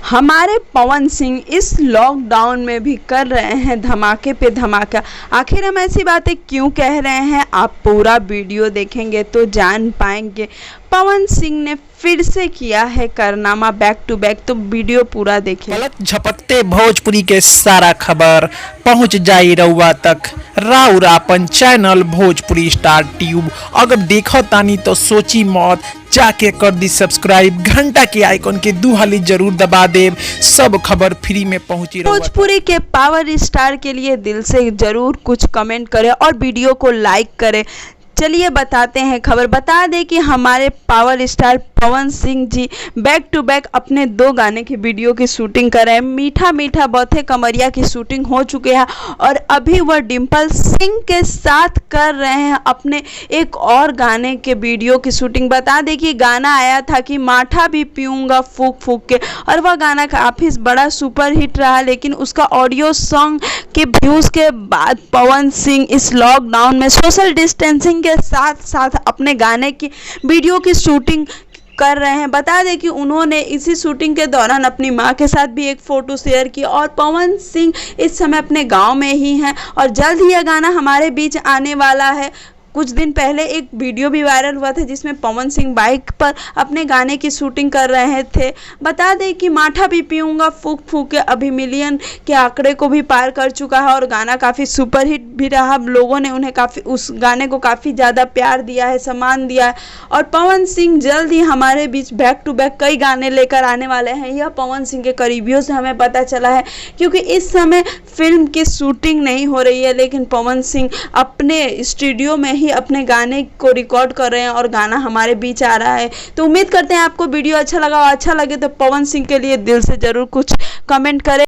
हमारे पवन सिंह इस लॉकडाउन में भी कर रहे हैं धमाके पे धमाका। आखिर हम ऐसी बातें क्यों कह रहे हैं, आप पूरा वीडियो देखेंगे तो जान पाएंगे। पवन सिंह ने फिर से किया है कारनामा बैक टू बैक, तो वीडियो पूरा देखें। पलक झपकते भोजपुरी के सारा खबर पहुंच जाई रउआ तक। राउर आपन चैनल भोजपुरी स्टार ट्यूब अगर देखो तानी तो सोची मौत, जाके कर दी सब्सक्राइब, घंटा के आइकन के दू हाली जरूर दबा देव, सब खबर फ्री में पहुंची। भोजपुरी के पावर स्टार के लिए दिल से जरूर कुछ कमेंट करें और वीडियो को लाइक करें। चलिए बताते हैं खबर। बता दें कि हमारे power star Pawan Singh ji back to back अपने 2 गाने की वीडियो की शूटिंग कर रहे हैं। मीठा मीठा बौथे कमरिया की शूटिंग हो चुके हैं और अभी वह डिम्पल सिंह के साथ कर रहे हैं अपने एक और गाने के वीडियो की शूटिंग। बता दें कि गाना आया था कि माठा भी पीऊँगा फूक फूक के, और वह गाना काफ़ी बड़ा सुपर हिट रहा, लेकिन उसका ऑडियो सॉन्ग के व्यूज़ के बाद पवन सिंह इस लॉकडाउन में सोशल डिस्टेंसिंग के साथ साथ अपने गाने की वीडियो की शूटिंग कर रहे हैं। बता दें कि उन्होंने इसी शूटिंग के दौरान अपनी मां के साथ भी एक फ़ोटो शेयर की और पवन सिंह इस समय अपने गांव में ही हैं और जल्द ही यह गाना हमारे बीच आने वाला है। कुछ दिन पहले एक वीडियो भी वायरल हुआ था जिसमें पवन सिंह बाइक पर अपने गाने की शूटिंग कर रहे थे। बता दें कि माठा भी पीऊँगा फूक फूक के अभी मिलियन के आंकड़े को भी पार कर चुका है और गाना काफ़ी सुपर हिट भी रहा। लोगों ने उन्हें उस गाने को काफ़ी ज़्यादा प्यार दिया है, सम्मान दिया है और पवन सिंह जल्द ही हमारे बीच बैक टू बैक कई गाने लेकर आने वाले हैं। यह पवन सिंह के करीबियों से हमें पता चला है, क्योंकि इस समय फिल्म की शूटिंग नहीं हो रही है, लेकिन पवन सिंह अपने स्टूडियो में ही अपने गाने को रिकॉर्ड कर रहे हैं और गाना हमारे बीच आ रहा है। तो उम्मीद करते हैं आपको वीडियो अच्छा लगा, और अच्छा लगे तो पवन सिंह के लिए दिल से ज़रूर कुछ कमेंट करें।